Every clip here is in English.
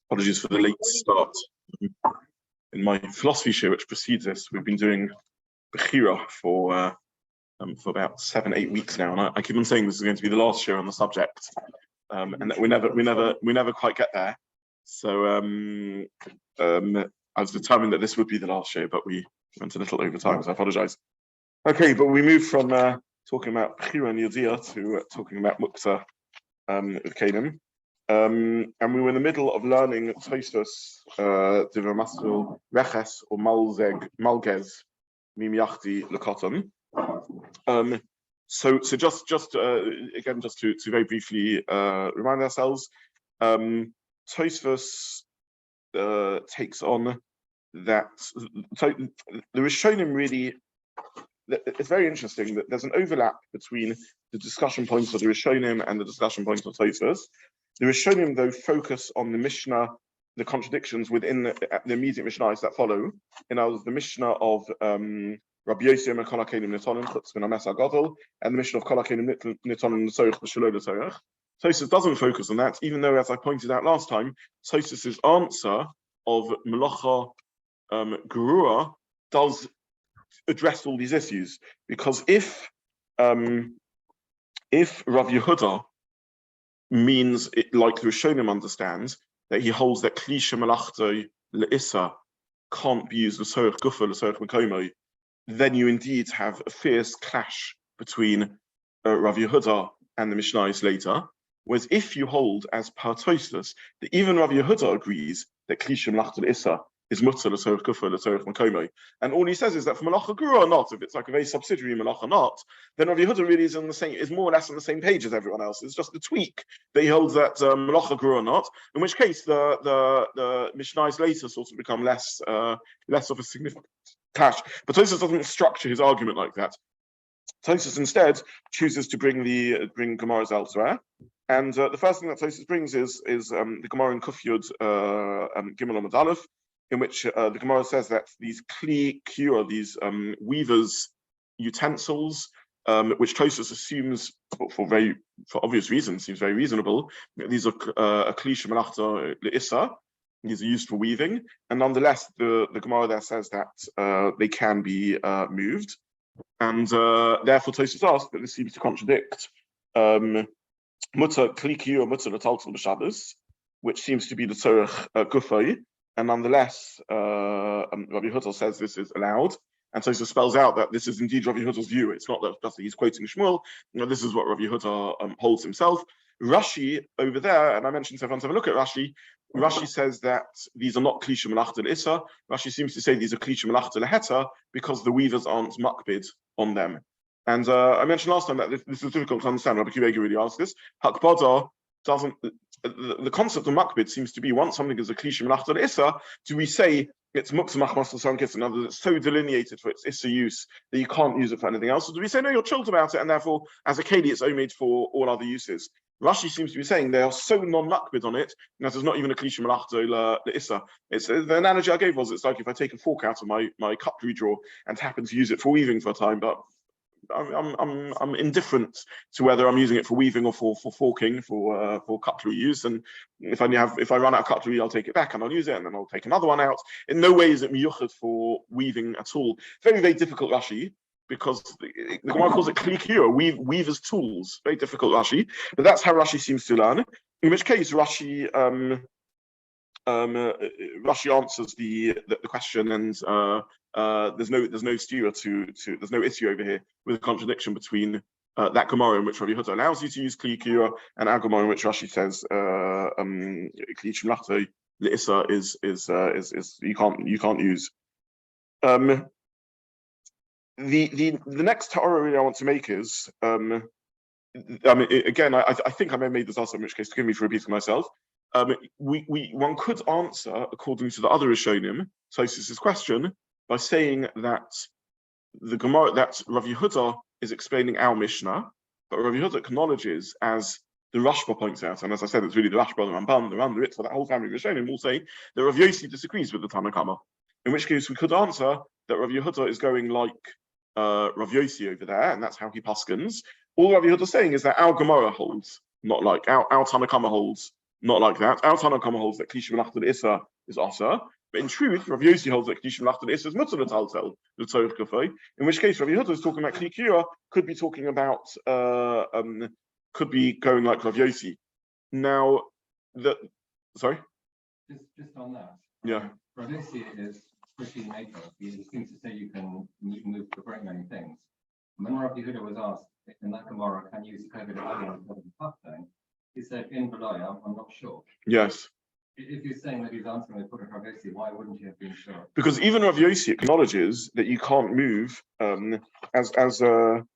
Apologies for the late start. In my philosophy show, which precedes this, we've been doing Bechira for about 7-8 weeks now, and I keep on saying this is going to be the last show on the subject, and that we never quite get there. So I was determined that this would be the last show, but we went a little over time, so I apologize. Okay, but we moved from talking about Bechira and Yodia to talking about Muktza with Keli. And we were in the middle of learning Tosfos Divrei Masel Reches or Malgez Mimiachti Lekoton. So just again, just to very briefly remind ourselves, Tosfos takes on that. So the Rishonim really. It's very interesting that there's an overlap between the discussion points of the Rishonim and the discussion points of Tosfos. The Rishonim, though, focus on the Mishnah, the contradictions within the immediate Mishnahs that follow. In other words, the Mishnah of Rabbi Zobin and Kol HaKelim Nitonim Chutz Min HaMes HaGadol, and the Mishnah of Kol HaKelim Nitonim L'Tzorech B'Shelo L'Tzorech. Tosfos doesn't focus on that, even though, as I pointed out last time, Tosfos' answer of Melacha Gerua does address all these issues, because if Rav Yehuda means it, like the Rishonim understands, that he holds that Kli Shemelachto LeIssur can't be used l'sorech gufa l'sorech mekomo, then you indeed have a fierce clash between Rav Yehuda and the Mishnahs later. Whereas if you hold, as per Tosfos, that even Rav Yehuda agrees that Kli Shemelachto LeIssur is Muktza l'sorech gufa l'sorech mekomo, and all he says is that for Melacha Gerua or not, if it's like a very subsidiary Melacha not, then Rav Yehuda really is more or less on the same page as everyone else. It's just the tweak that he holds that Melacha Gerua or not, in which case the Mishnahs later sort of become less of a significant clash. But Tosfos doesn't structure his argument like that. Tosfos instead chooses to bring Gemaras elsewhere. And the first thing that Tosfos brings is the Gemara in Kuf Yud Gimel Amud Aleph, in which the Gemara says that these kli kiur, these weavers' utensils, which Tosfos assumes for obvious reasons, seems very reasonable. These are a kli shemelachto LeIssur. These are used for weaving, and nonetheless, the Gemara there says that they can be moved, and therefore Tosfos asks that this seems to contradict mutter kli kiur mutter l'taltal b'Shabbos, which seems to be the tzorech gufay. And nonetheless, Rabbi Yehuda says this is allowed, and so it spells out that this is indeed Rabbi Yehuda's view. It's not that just he's quoting Shmuel. This is what Rabbi Yehuda holds himself. Rashi over there, and I mentioned so everyone to have a look at Rashi. Rashi says that these are not Kli Shemelachto LeIssur. Rashi seems to say these are Kli Shemelachto LeHeter because the weavers aren't makbid on them. And I mentioned last time that this is difficult to understand. Rabbi Kiva really asked this. Hakbada doesn't. The concept of makbid seems to be once something is a Kli Shemelachto LeIssur, do we say it's Muktza machmas l'san kitzur? In other words, it's so delineated for its Issa use that you can't use it for anything else? Or do we say no, you're chilled about it, and therefore, as a Keli, it's only made for all other uses? Rashi seems to be saying they are so non-makbid on it that there's not even a Kli Shemelachto LeIssur. It's the analogy I gave was it's like if I take a fork out of my cutlery drawer and happen to use it for weaving for a time, but I'm indifferent to whether I'm using it for weaving or for forking for cutlery use. And if I run out of cutlery, I'll take it back and I'll use it, and then I'll take another one out. In no way is it miyuchad for weaving at all. Very, very difficult Rashi, because the Gemara calls it kli kiur, weavers' tools. Very difficult Rashi, but that's how Rashi seems to learn. In which case Rashi answers the question, and there's no steer there's no issue over here with a contradiction between that Gemara in which Rabbi Yehuda allows you to use Kli Kiur and our Gemara in which Rashi says Kli Shemelachto LeIssur is you can't use. The next ta'ara really I want to make is again I think I may have made this also, in which case forgive me for repeating myself. One could answer according to the other Rishonim Tosfos' question by saying that the Gemara that Rav Yehuda is explaining our Mishnah, but Rav Yehuda acknowledges, as the Rashba points out, and as I said, it's really the Rashba, the Rambam, the Ram, the Ritva, that whole family of Rishonim will say that Rav Yossi disagrees with the Tanakama. In which case we could answer that Rav Yehuda is going like Rav Yossi over there, and that's how he paskins. All Rav Yehuda is saying is that our Gemara holds, not like our Tanakama holds not like that. Our Tanna Kama holds that Kli Shemelachto LeIssur is Asa, but in truth, Rav Yossi holds that Kli Shemelachto LeIssur is Mutter L'Taltel, L'Tzorech Kafei, in which case Rav Yehuda is talking about Kli Kira, could be talking about, could be going like Rav Yossi. Now, sorry? Just on that. Yeah. Rav Yossi is pretty NATO. He seems to say you can move for very many things. When Rav Yehuda was asked in that Gemara, can you use COVID on the thing? He said, in Belaya, I'm not sure. Yes. If you're saying that he's answering with Rav Yossi, why wouldn't you have been sure? Because even Rav Yossi acknowledges that you can't move, as Rav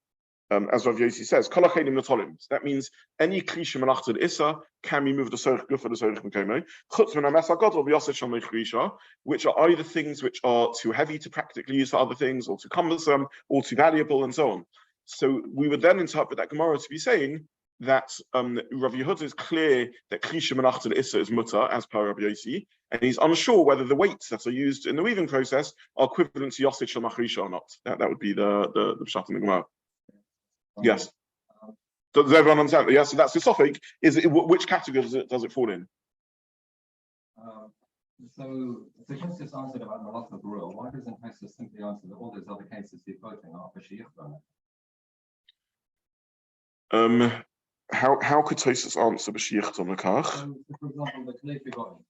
Yossi says, Kol hachenim natolim. That means any Kli Shemelachto LeIssur can be moved to Sorech Gufa to Sorech Mekomo, chutz min haMasechet Gadol v'Masechet Shabbat, which are either things which are too heavy to practically use for other things, or too cumbersome, or too valuable, and so on. So we would then interpret that Gemara to be saying that Rav Yehuda is clear that Kli Shemelachto LeIssur is mutter, as per Rabbi Yossi, and he's unsure whether the weights that are used in the weaving process are equivalent to Yosef Shel Machrisha or not. That would be the pshat in the Gemara. Yes. Does everyone understand? Yes. So that's the suffix. Which category does it fall in? So Tosfos answered about melachot rule. Why doesn't Tosfos simply answer that all those other cases he's quoting are for Shiur? How could Tosfos answer b'shiach on the kach? For example, the Keli forgotten.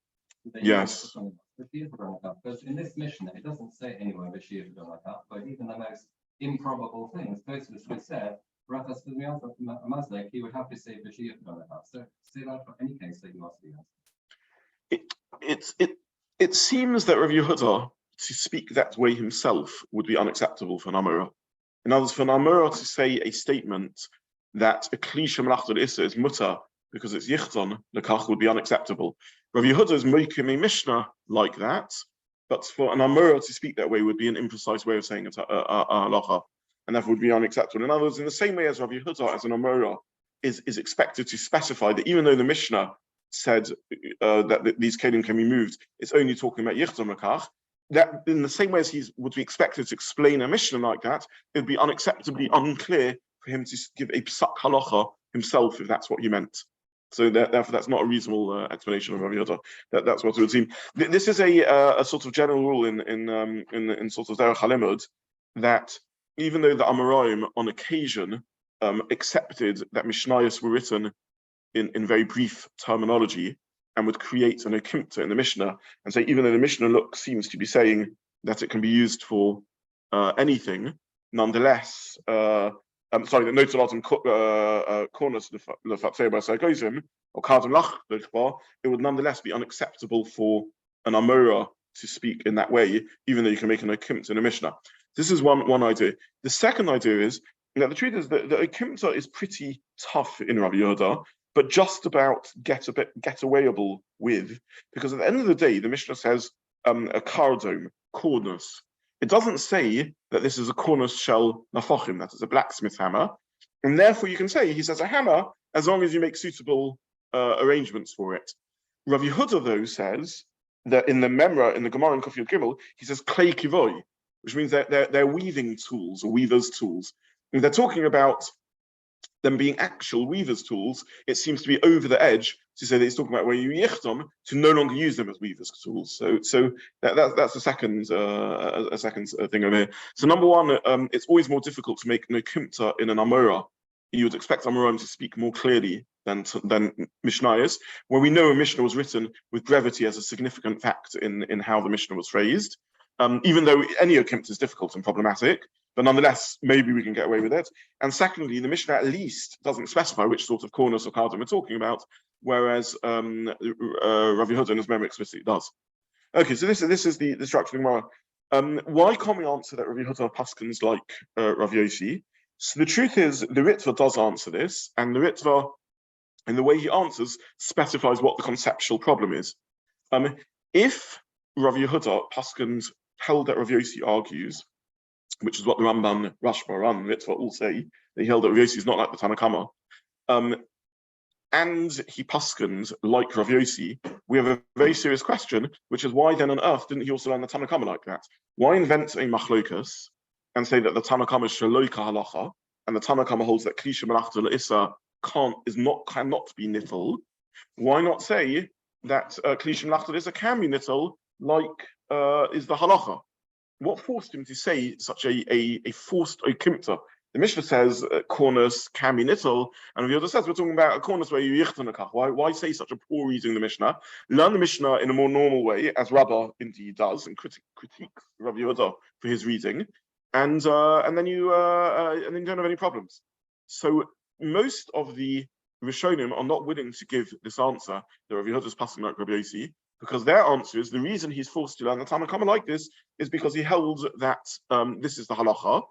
Yes. Because in this mission, it doesn't say anywhere b'shiach but even the most improbable things, Tosfos would say, he would have to say b'shiach. So say that for any case that you ask the answer. It seems that Rav Yehuda, to speak that way himself, would be unacceptable for an Amora. In other words, for an Amora to say a statement that a Kli Shemelachto LeIssur is mutter because it's yichton lekach would be unacceptable. Rav Yehuda is mokim a Mishnah like that, but for an Amora to speak that way would be an imprecise way of saying a halacha, and that would be unacceptable. In other words, in the same way as Rav Yehuda, as an Amora, is expected to specify that even though the Mishnah said that these kelim can be moved, it's only talking about yichton lekach. That in the same way as he would be expected to explain a Mishnah like that, it would be unacceptably unclear for him to give a psak halacha himself if that's what he meant. So therefore, that's not a reasonable explanation of Rav Yehuda. That's what it would seem. This is a sort of general rule in sort of derech halimud, that even though the Amoraim on occasion accepted that Mishnayos were written in very brief terminology and would create an okimta in the Mishnah and say even though the Mishnah seems to be saying that it can be used for anything, nonetheless. Sorry, the notes a lot in Kurnos by Egozim or Kadam Lach, it would nonetheless be unacceptable for an Amora to speak in that way, even though you can make an okimta in a Mishnah. This is one idea. The second idea is that the truth is that the okimta is pretty tough in Rabbi Yehuda, but just about get-awayable with, because at the end of the day, the Mishnah says a kardom, Kurnos. It doesn't say that this is a Kurnos Shel nafochim, that is a blacksmith hammer, and therefore you can say he says a hammer as long as you make suitable arrangements for it. Rav Yehuda though says that in the Gemara in Kuf Yud Gimel, he says klei kivoy, which means that they're weaving tools or weavers' tools. And they're talking about them being actual weavers' tools. It seems to be over the edge to say that he's talking about where you yichtom to no longer use them as weavers' tools. So that's a second thing over here. So number one, it's always more difficult to make no kimta in an Amora. You would expect Amoraim to speak more clearly than Mishnayos, where we know a Mishnah was written with brevity as a significant fact in how the Mishnah was phrased. Even though any okimta is difficult and problematic, but nonetheless, maybe we can get away with it. And secondly, the Mishnah at least doesn't specify which sort of Kurnos or kardom we're talking about, whereas Rav Yehuda in his memory explicitly does. Okay, so this is the structure of the Gemara. Why can't we answer that Rav Yehuda paskins like Rav Yossi? So the truth is, the Ritva does answer this, and the Ritva, in the way he answers, specifies what the conceptual problem is. If Rav Yehuda paskins held that Rav Yossi argues, which is what the Ramban, Rashba, and Ritva all say, that he held that Rav Yossi is not like the Tanna Kama, and he paskins like Rav Yossi, we have a very serious question, which is why then on earth didn't he also learn the Tanna Kama like that? Why invent a machlokas and say that the Tanna Kama is shaloika halacha, and the Tanna Kama holds that Kli Shemelachto LeIssur cannot be nittel, Why not say that Kli Shemelachto L'Issur can be nittel, like is the halacha? What forced him to say such a forced okimta? The Mishnah says Kurnos can be nittel, and the other says we're talking about a Kurnos where you yichtanakach. Why say such a poor reading of the Mishnah? Learn the Mishnah in a more normal way, as Rabbah indeed does, and critiques Rabbi Yehuda for his reading, and then you don't have any problems. So most of the Rishonim are not willing to give this answer that Rabbi Yehuda is passing like Rabbi Yossi, because their answer is the reason he's forced to learn the Tanna Kama like this is because he held that this is the halacha,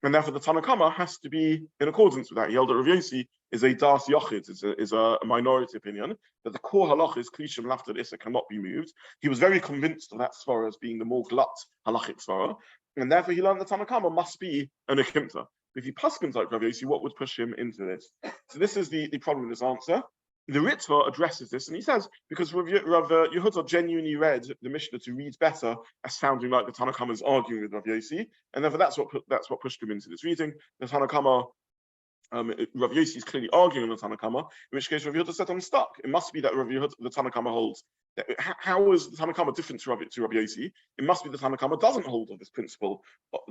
and therefore the Tanna Kama has to be in accordance with that. He held that Rabbi Yossi is a das yochid, is a minority opinion, that the core halacha is Kli Shemelachto L'Issur cannot be moved. He was very convinced of that svara as being the more glut halachic svara, and therefore he learned the Tanna Kama must be an akimta. If he paskins like Rabbi Yossi, what would push him into this? So this is the problem with this answer. The Ritva addresses this, and he says, because Rav Yehuda genuinely read the Mishnah to read better as sounding like the Tanna Kama is arguing with Rav Yossi, and therefore that's what pushed him into this reading. The Tanna Kama, Rav Yossi is clearly arguing on the Tanna Kama, in which case Rav Yehuda said, I'm stuck. It must be that Rav Yehuda, the Tanna Kama holds. How is the Tanna Kama different to Rav Yossi? It must be the Tanna Kama doesn't hold of this principle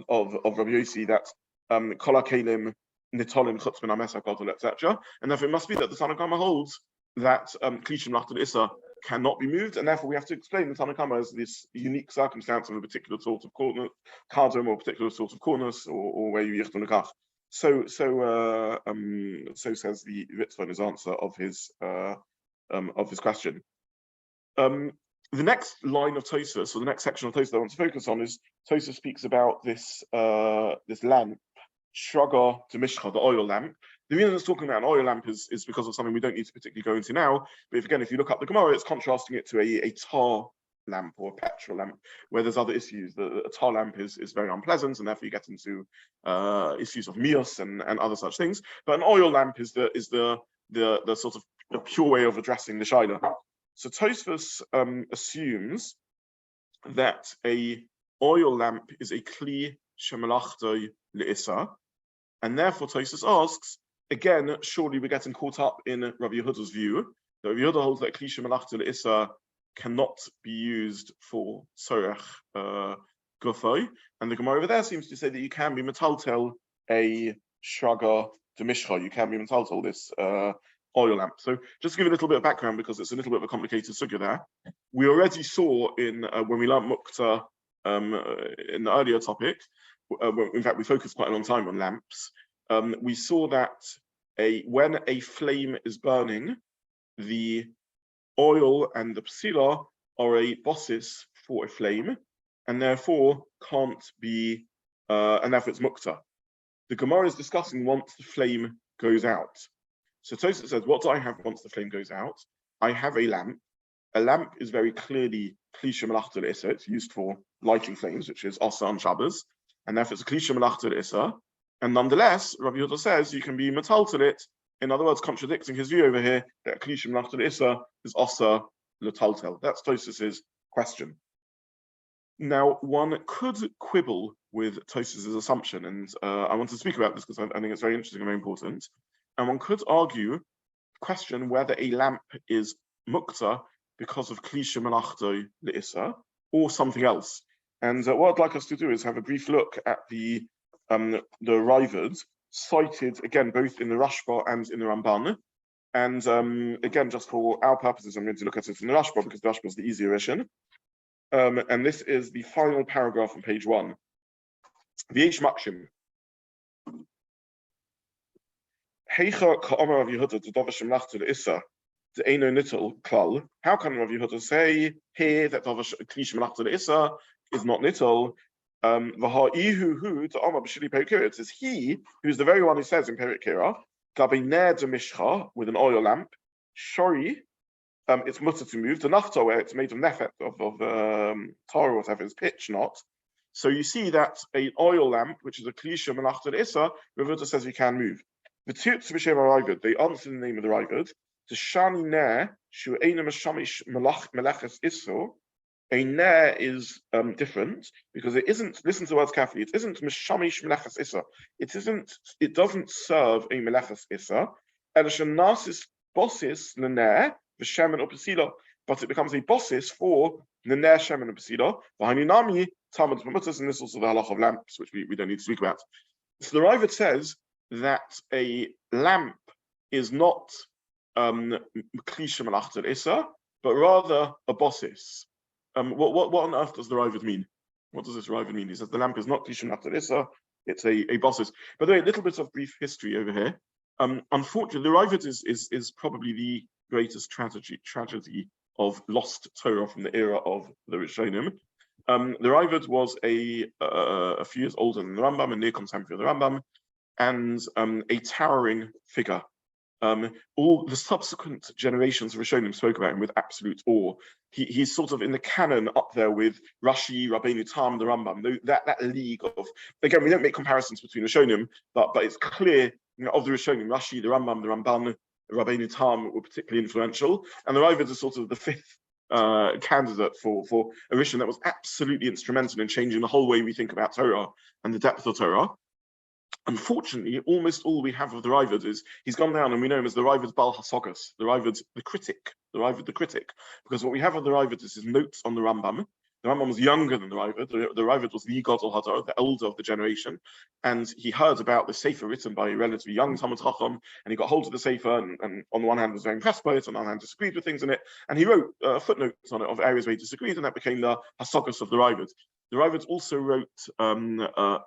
of Rav Yossi that Kol HaKelim Nitolim Chutz Min HaMesach Gadol, etc. And therefore it must be that the Tanna Kama holds that Kli Shemelachto L'Issur cannot be moved, and therefore we have to explain the Tanna Kama as this unique circumstance of a particular sort of kardom or a particular sort of Kurnos or where you yichtanakach. So says the Ritva in his answer of his question. The next line of Tosfos, or the next section of Tosfos I want to focus on, is Tosfos speaks about this lamp, Shraga to Mishcha, the oil lamp. The reason it's talking about an oil lamp is because of something we don't need to particularly go into now. But if you look up the Gemara, it's contrasting it to a tar lamp or a petrol lamp, where there's other issues. A tar lamp is very unpleasant, and therefore you get into issues of mios and other such things. But an oil lamp is the sort of the pure way of addressing the shaila. So Tosfos assumes that a oil lamp is a Kli Shemelachto L'Issur, and therefore Tosfos asks, again, surely we're getting caught up in Rabbi Yehuda's view. That Rabbi Yehuda holds that Kli Shemelachto L'Issur cannot be used for Sorech Gufo, and the Gemara over there seems to say that you can be metaltel a Shraga to Mishcha, you can be metaltel this oil lamp. So just to give a little bit of background, because it's a little bit of a complicated sugya there. We already saw in when we learned Muktza in the earlier topic, in fact we focused quite a long time on lamps, we saw that when a flame is burning, the oil and the psila are a bossis for a flame, and therefore can't be, and therefore it's Muktza. The Gemara is discussing once the flame goes out. So Tosfos says, what do I have once the flame goes out? I have a lamp. A lamp is very clearly Kli Shemelachto L'Issur. It's used for lighting flames, which is Asa on Shabbos, and therefore it's Kli Shemelachto L'Issur. And nonetheless, Rabbi Yehuda says you can be metaltel it. In other words, contradicting his view over here that Kli Shemelachto L'Issur is Asa L'Taltel. That's Tosfos' question. Now, one could quibble with Tosfos' assumption, and I want to speak about this because I think it's very interesting and very important. And one could question whether a lamp is Muktza because of Kli Shemelachto L'Issur or something else. And what I'd like us to do is have a brief look at the Raavad, cited again both in the Rashba and in the Ramban. And again, just for our purposes, I'm going to look at it in the Rashba because the Rashba is the easier version. And this is the final paragraph on page 1. V'yesh makshim. Heicha ka'amar Rav Yehuda d'davar shemelachto L'Issur de'eino nittel klal. How can Rav Yehuda say here that davar Kli Shemelachto L'Issur is not nittel? V'ha'ihu d'amar b'shili Perek Kira. It says he, who's the very one who says in Perek Kira, gabi ner de mishcha, with an oil lamp, shori, it's mutter to move. The nafta, where it's made of nefet, of tar or whatever, is pitch not. So you see that an oil lamp, which is a Kli Shemelachto L'Issur, Rav Yehuda says you can move. The Tzitz b'shem Raavad, they answer in the name of the Raavad. The shani ner shu eina meshamish melachas issur. A ner is different because it isn't. Listen to the words carefully. It isn't meshamish melachas issur. It doesn't serve a melachas issur. Elisha nasis bossis lener for shemen or pesila, but it becomes a basis for the ner shemen and pesila. V'haninami tamid b'mutas, and this is also the halacha of lamps, which we don't need to speak about. So the Ravid says that a lamp is not kli shemelachto LeIssur, but rather a basis. What on earth does the Ravid mean? What does this Ravid mean? He says the lamp is not kli shemelachto LeIssur, it's a basis. By the way, a little bit of brief history over here. Unfortunately, the Ravid is probably the greatest tragedy of lost Torah from the era of the Rishonim. The Ravid was a few years older than the Rambam and near contemporary of the Rambam, and a towering figure. All the subsequent generations of Rishonim spoke about him with absolute awe. He's sort of in the canon up there with Rashi, Rabbeinu Tam, the Rambam. That league of, again, we don't make comparisons between Rishonim, but it's clear, of the Rishonim, Rashi, the Rambam, the Ramban, Rabbeinu Tam were particularly influential, and the Ravid is sort of the fifth candidate for a Rishon that was absolutely instrumental in changing the whole way we think about Torah and the depth of Torah. Unfortunately, almost all we have of the Ravid is he's gone down, and we know him as the Ravid Bal Hasagas, the Ravid the critic, because what we have of the Ravid is his notes on the Rambam. The Rambam was younger than the Ravid. The Ravid was the Gadol Hador, the elder of the generation, and he heard about the Sefer written by a relatively young Talmid Chacham, and he got hold of the Sefer, and on the one hand was very impressed by it, on the other hand disagreed with things in it, and he wrote footnotes on it of areas where he disagreed, and that became the Hasagas of the Ravid. The Ravid also wrote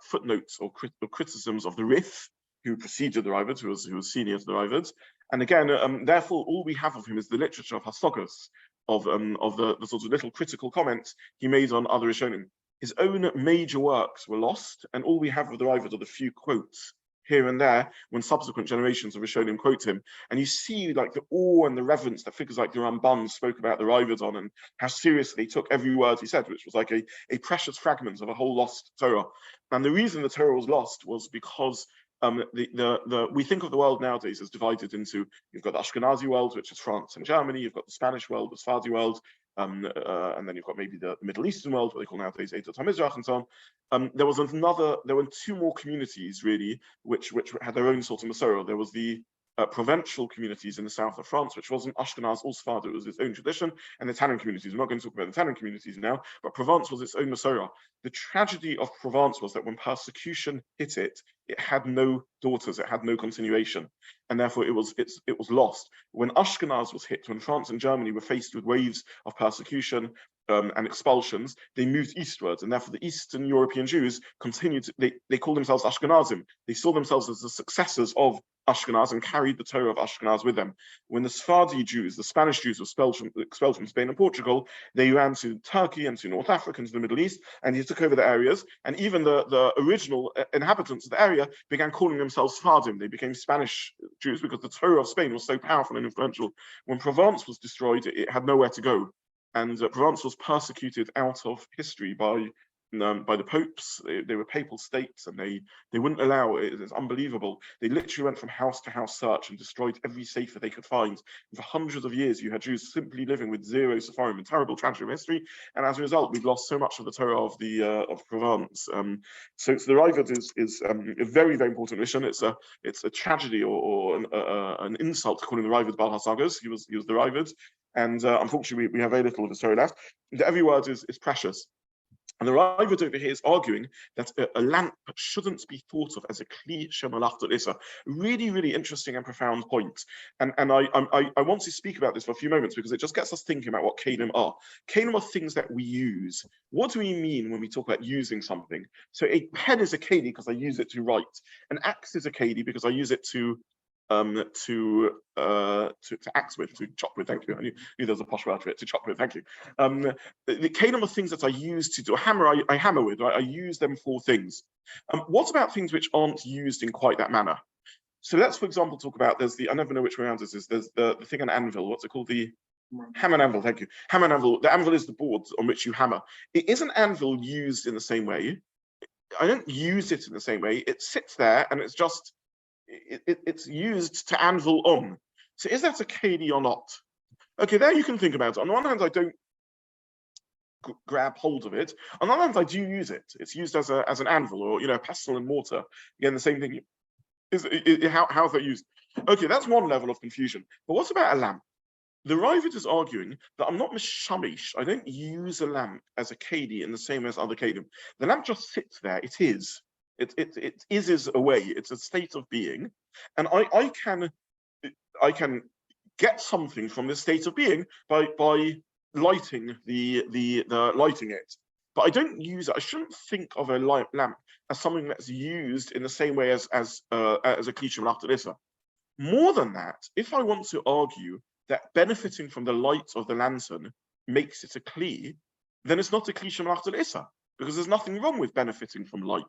footnotes or criticisms of the Rif, who preceded the Ravid, who was senior to the Ravid, and again, therefore, all we have of him is the literature of Hasagas, of the sort of little critical comments he made on other Rishonim. His own major works were lost, and all we have of the Ravid are the few quotes here and there when subsequent generations of Rishonim quote him. And you see like the awe and the reverence that figures like the Ramban spoke about the Ravid on, and how seriously he took every word he said, which was like a precious fragment of a whole lost Torah. And the reason the Torah was lost was because we think of the world nowadays as divided into, you've got the Ashkenazi world, which is France and Germany, you've got the Spanish world, the Sephardi world, and then you've got maybe the Middle Eastern world, what they call nowadays Eidat HaMizrach and so on. There were two more communities really, which had their own sort of Masorah. There was the provincial communities in the south of France, which wasn't Ashkenaz or Sephardi, it was its own tradition, and the Tannan communities. We're not going to talk about the Tannan communities now, but Provence was its own Masorah. The tragedy of Provence was that when persecution hit it, it had no daughters, it had no continuation, and therefore it was lost. When Ashkenaz was hit, when France and Germany were faced with waves of persecution and expulsions, they moved eastwards, and therefore the Eastern European Jews continued. They called themselves Ashkenazim. They saw themselves as the successors of Ashkenaz and carried the Torah of Ashkenaz with them. When the Sephardi Jews, the Spanish Jews, were expelled from Spain and Portugal, they ran to Turkey and to North Africa and to the Middle East, and they took over the areas. And even the original inhabitants of the area began calling themselves Sephardim. They became Spanish Jews because the Torah of Spain was so powerful and influential. When Provence was destroyed, it had nowhere to go. And Provence was persecuted out of history by the popes. They were papal states, and they wouldn't allow it. It's unbelievable. They literally went from house to house search and destroyed every sefer they could find. And for hundreds of years, you had Jews simply living with zero sepharim, a terrible tragedy of history. And as a result, we've lost so much of the Torah of Provence. So the Ravid is a very, very important mission. It's a tragedy or an insult to calling the Ravid Bal Hasagas. He was the Ravid. And unfortunately, we have very little of his Torah left. Every word is precious. And the Ravid over here is arguing that a lamp shouldn't be thought of as a kli shemelachto LeIssur. Really, really interesting and profound point. And I want to speak about this for a few moments because it just gets us thinking about what kelim are. Kelim are things that we use. What do we mean when we talk about using something? So a pen is a keli because I use it to write. An axe is a keli because I use it to axe with, to chop with. Thank you. I knew there's a posh word for it. To chop with. Thank you. The kelim are things that I use to do. A hammer, I hammer with. Right? I use them for things. What about things which aren't used in quite that manner? So let's, for example, talk about. I never know which way around this is. There's the thing an anvil. What's it called? The hammer and anvil. Thank you. Hammer and anvil. The anvil is the board on which you hammer. Is an anvil used in the same way? I don't use it in the same way. It sits there and it's just. It's used to anvil on. So is that a keli or not? Okay, there you can think about it. On the one hand, I don't grab hold of it. On the other hand, I do use it. It's used as an anvil or pestle and mortar. Again, the same thing. How is that used? Okay, that's one level of confusion. But what about a lamp? The Ravid is arguing that I'm not mishamish. I don't use a lamp as a keli in the same as other kelim. The lamp just sits there. It is. It is a way. It's a state of being, and I can get something from this state of being by lighting the lighting it. But I don't use it. I shouldn't think of a lamp as something that's used in the same way as a kli shemelachto l'Issur. More than that, if I want to argue that benefiting from the light of the lantern makes it a kli, then it's not a kli shemelachto l'Issur, because there's nothing wrong with benefiting from light.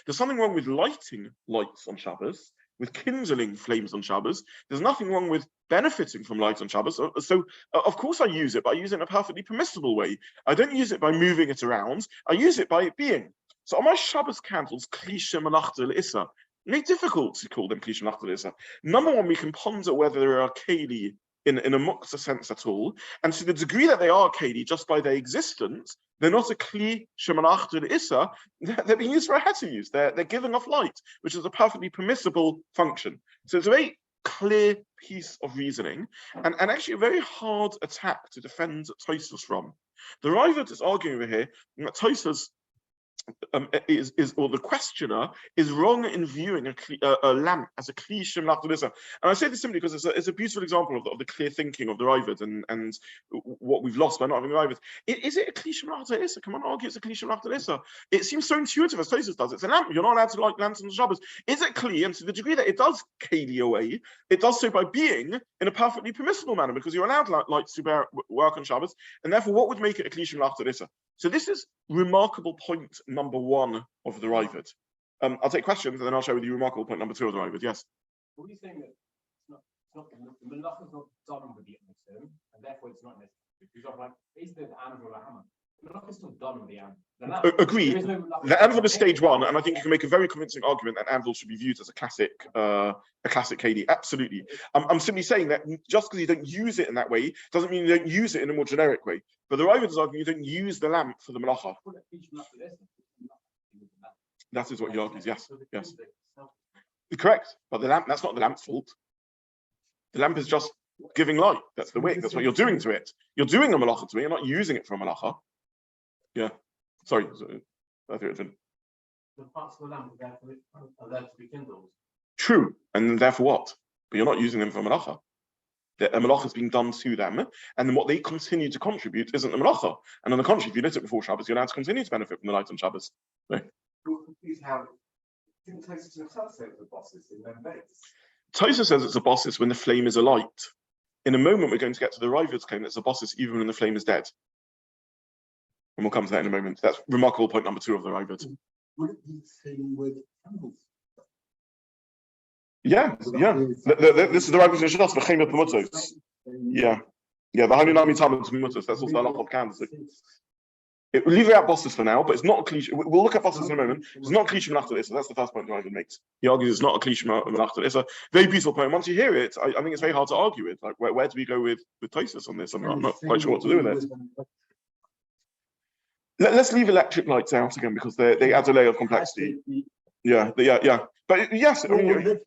There's something wrong with lighting lights on Shabbos, with kindling flames on Shabbos. There's nothing wrong with benefiting from light on Shabbos. So of course I use it, but I use it in a perfectly permissible way. I don't use it by moving it around. I use it by it being. So are my Shabbos candles kli shemelachto l'Issur? It's difficult to call them kli shemelachto l'Issur. Number one, we can ponder whether there are Keli in a Muktza sense at all, and to the degree that they are Keli just by their existence, they're not a kli shemelachto l'Issur. They're being used for a heter use. They're giving off light, which is a perfectly permissible function. So it's a very clear piece of reasoning, and actually a very hard attack to defend Tosfos from. The Ravid is arguing over here that Tosfos or the questioner is wrong in viewing a lamp as a kli shemelachto l'Issur. And I say this simply because it's a beautiful example of the clear thinking of the Ravid and what we've lost by not having the Ravid. Is it a kli shemelachto l'Issur? Come on, argue it's a kli shemelachto l'Issur. It seems so intuitive as Tosfos does. It's a lamp. You're not allowed to light lamps on Shabbos. Is it kli? And to the degree that it does keli away, it does so by being in a perfectly permissible manner, because you're allowed lights to work on Shabbos, and therefore what would make it a kli shemelachto l'Issur? So this is remarkable point number one of the Ravid. I'll take questions and then I'll share with you remarkable point number two of the Ravid. Yes. What are you saying that it's not the melachot is not done with the Egozim, and therefore it's not necessary? Because like basically the anvil or hammer, the melachot is still done with the anvil. Agreed. The anvil is stage one, and I think you can make a very convincing argument that anvil should be viewed as a classic Keli. Absolutely. I'm simply saying that just because you don't use it in that way doesn't mean you don't use it in a more generic way. But the Ravid is arguing you don't use the lamp for the melacha. That is what he argues. Yes. Yes. Correct. But the lamp, that's not the lamp's fault. The lamp is just giving light. That's the wick. That's what you're doing to it. You're doing a melacha to it. You're not using it for a melacha. Yeah. Sorry. I think the parts of the lamp are there to be kindled. True. And therefore what? But you're not using them for a melacha. The melacha is being done to them, and then what they continue to contribute isn't the melacha. And on the contrary, if you lit it before Shabbos, you're allowed to continue to benefit from the light on Shabbos. No. Tosfos says it's a bossis when the flame is alight. In a moment, we're going to get to the Ravid's claim that it's a bossis even when the flame is dead. And we'll come to that in a moment. That's remarkable point number two of the Ravid. Would it be the same with candles? Yeah. This is the Ravid's Shas v'chein b'mutos. Yeah. The Hanunami Talmud b'mutos. That's also a lot of candles. We'll leave out bosses for now, but it's not a cliche. We'll look at bosses in a moment. It's not a cliche melachto l'Issur. That's the first point the Ravid makes. He argues it's not a cliche melachto l'Issur. Very beautiful point. Once you hear it, I think it's very hard to argue with. Like, where do we go with Tosfos on this? I'm not quite sure what to do with it. Let's leave electric lights out again because they add a layer of complexity. Yeah. But yes, I mean,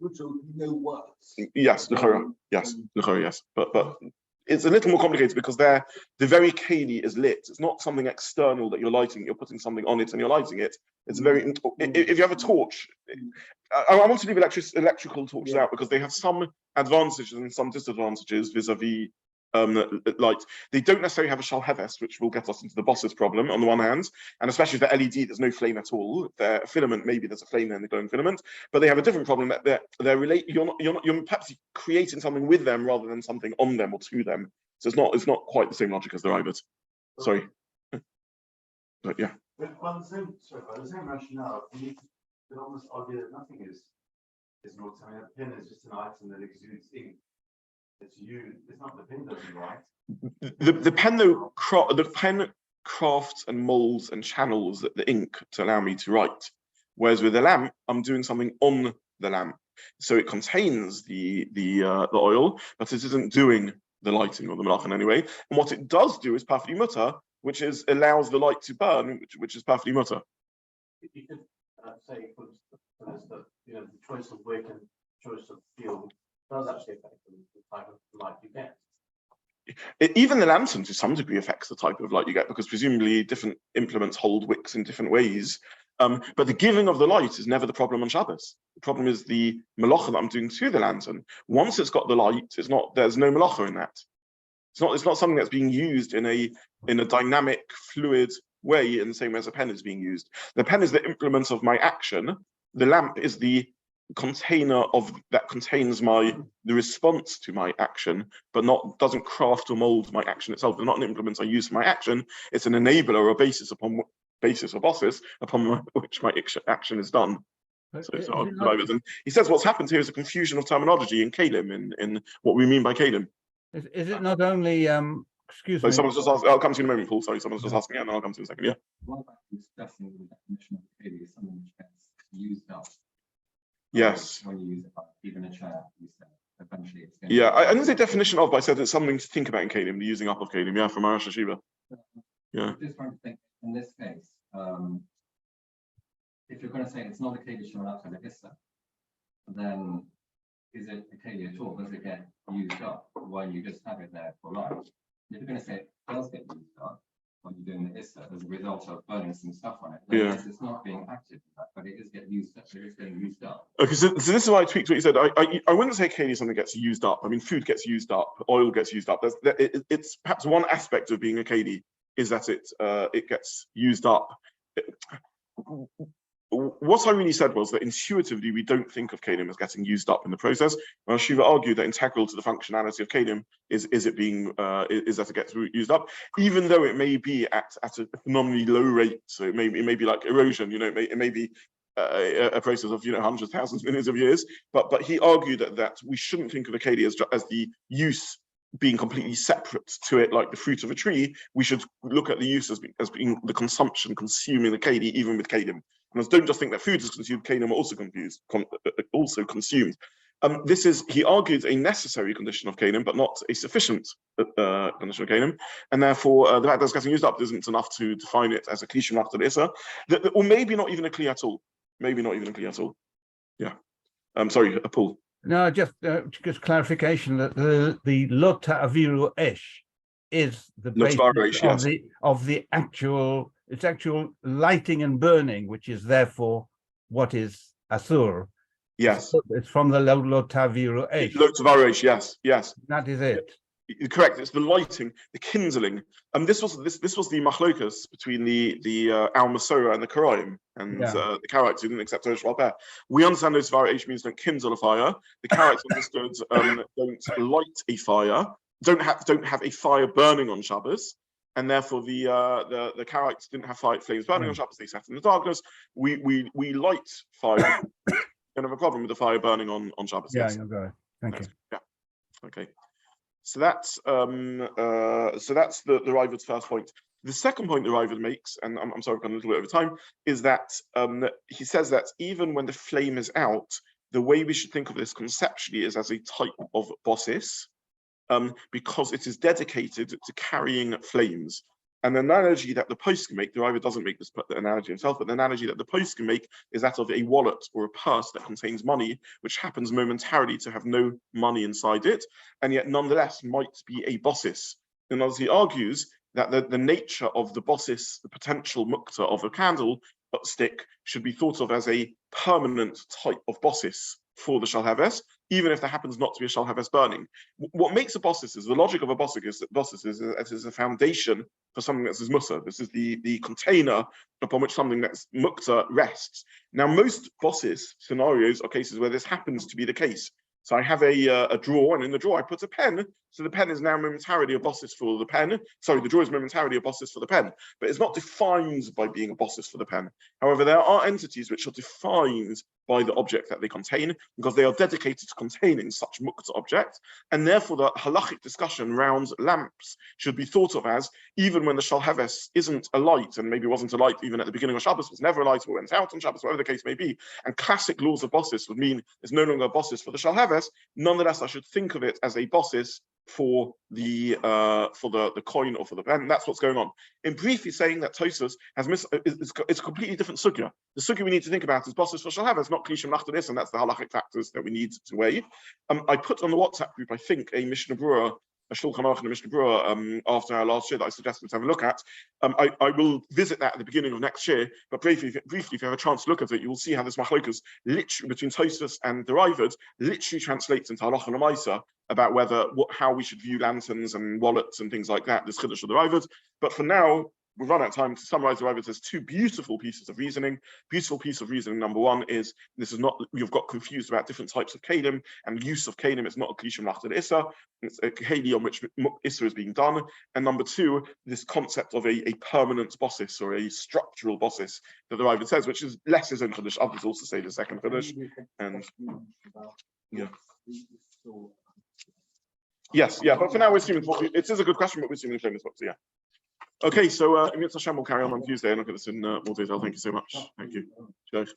yes, l'chora, yes. But it's a little more complicated because the very Keli is lit. It's not something external that you're lighting. You're putting something on it and you're lighting it. It's very. If you have a torch, I want to leave electrical torches out because they have some advantages and some disadvantages vis-a-vis light. They don't necessarily have a shal heves, which will get us into the boss's problem on the one hand, and especially the LED, there's no flame at all. The filament, maybe there's a flame there in the glowing filament, but they have a different problem that you're perhaps creating something with them rather than something on them or to them. So it's not quite the same logic as the Ravid. Sorry. But yeah. By the same rationale, you could almost argue that nothing is not. I mean, a pen is just an item that exudes ink. It's you. It's not the pen doesn't write. The pen though, the pen crafts and molds and channels the ink to allow me to write. Whereas with the lamp, I'm doing something on the lamp, so it contains the oil, but it isn't doing the lighting or the melachot in any way. And what it does do is perfectly mutter, which is allows the light to burn, which is perfectly mutter. You could say for the choice of wick and choice of field does actually affect the type of light you get. even the lantern to some degree affects the type of light you get, because presumably different implements hold wicks in different ways. But the giving of the light is never the problem on Shabbos. The problem is the melachot that I'm doing to the lantern. Once it's got the light, there's no melachot in that. It's not something that's being used in a dynamic, fluid way in the same way as a pen is being used. The pen is the implement of my action. The lamp is the container that contains the response to my action, but doesn't craft or mold my action itself. It's not an implement I use for my action. It's an enabler or a basis upon which my action is done. And he says what's happened here is a confusion of terminology in Kelim, in what we mean by Kelim. Is it not only excuse me? Someone's just asked. I'll come to you in a moment, Paul. Sorry, someone's just asking, and I'll come to you in a second. Yeah. What about discussing the definition of Keli is something which gets used up? Yes. When you use it, even a chair, you said eventually it's going Yeah, I didn't say definition of, but I said it's something to think about in Kelim, the using up of Kelim. Yeah, from Arash Yeshiva. Yeah. I'm just trying to think in this case, if you're going to say it's not a Keli Shemelachto LeIssur, then is it a Keli at all? Does it get used up when you just have it there for life? If you're going to say it does get used up when you're doing the LeIssur as a result of burning some stuff on it, then yes, it's not being active, but it is getting used up. It is getting used up. Okay, so this is why I tweaked what you said. I wouldn't say Keli is something that gets used up. I mean, food gets used up, oil gets used up. It's perhaps one aspect of being a Keli is that it gets used up. What I really said was that intuitively we don't think of Kelim as getting used up in the process. Well, Shiva argued that integral to the functionality of Kelim is that it gets used up, even though it may be at a phenomenally low rate. So it may be like erosion. It may be a process of hundreds, thousands, millions of years. But he argued that we shouldn't think of a Keli as the use being completely separate to it, like the fruit of a tree. We should look at the use as being the consuming the Keli, even with Kelim. And don't just think that food is consumed, Kelim are also consumed. He argued, a necessary condition of Kelim, but not a sufficient condition of Kelim. And therefore, the fact that it's getting used up isn't enough to define it as a Kli Shemelachto LeIssur, or maybe not even a Kli at all. Maybe not even a Kli at all. Yeah. Sorry, Paul. No, just clarification that the lo ta'aviru esh is the basis of the actual lighting and burning, which is therefore what is asur. Yes, it's from the lo ta'aviru esh. Lo ta'aviru esh, yes. That is it. Correct. It's the lighting, the kindling. This was the machlokas between the Al Masora and the Karaim and the Karaites who didn't accept Torah Sheba'al Peh. We understand those ta'aviru means don't kindle a fire. The Karaites understood don't light a fire, don't have a fire burning on Shabbos, and therefore the Karaites didn't have flames burning on Shabbos. They sat in the darkness. We light fire. Don't have a problem with the fire burning on Shabbos. Yeah, you're right. Thank you. Yeah. Okay. So that's the Ravid's first point. The second point the Ravid makes, and I'm sorry, I've gone a little bit over time, is that he says that even when the flame is out, the way we should think of this conceptually is as a type of bossis, because it is dedicated to carrying flames. And the analogy that the post can make, the Ravid doesn't make this analogy himself, but the analogy that the post can make is that of a wallet or a purse that contains money, which happens momentarily to have no money inside it, and yet nonetheless might be a bossis. In other words, he argues that the nature of the bossis, the potential Muktza of a candle stick, should be thought of as a permanent type of bossis for the Shel Haves, even if there happens not to be a Shel Haves burning. What makes a bossis is the logic of a bossis is that bossis is a foundation for something that's Musa. This is the container upon which something that's Muktza rests. Now, most bossis scenarios are cases where this happens to be the case. So I have a drawer, and in the drawer I put a pen. So the pen is now momentarily a bossis for the pen. Sorry, the drawer is momentarily a bossis for the pen, but it's not defined by being a bossis for the pen. However, there are entities which are defined by the object that they contain, because they are dedicated to containing such Muktza object, and therefore the halachic discussion around lamps should be thought of as, even when the Shel Haves isn't a light, and maybe wasn't a light even at the beginning of Shabbos, was never a light or went out on Shabbos, whatever the case may be, and classic laws of bossis would mean it's no longer a bossis for the Shel Haves. Nonetheless, I should think of it as a bossis for the coin or for the pen. That's what's going on. In brief, he's saying that Tosfos it's a completely different sugya. The sugya we need to think about is bosses for Shel Haves, not Kli Shemelachto LeIssur, and that's the halachic factors that we need to weigh. I put on the WhatsApp group, I think, a Mishnah Berurah a Shulchan Aruch and a Mishnah Berurah after our last year that I suggested to have a look at. I will visit that at the beginning of next year, but briefly, if you have a chance to look at it, you will see how this machlokas literally between Tosfos and the Raavad literally translates into Halacha and Lemaisa about how we should view lanterns and wallets and things like that. This chiddush of the Raavad. But for now, we've run out of time to summarize the Raavad. There's two beautiful pieces of reasoning. Beautiful piece of reasoning number one is you've got confused about different types of kelim and use of kelim. It's not a Keli Shemelachto LeIssur. It's a Keli on which Issur is being done. And number two, this concept of a permanent bossis or a structural bossis that the Raavad says, which is less his own chiddush. Others also say the second chiddush. And yeah. Yes, yeah, but for now we're assuming it is a good question, but we're assuming the book. So yeah. Okay, so Emir Hashem will carry on Tuesday and look at this in more detail. Thank you so much. Thank you. Cheers.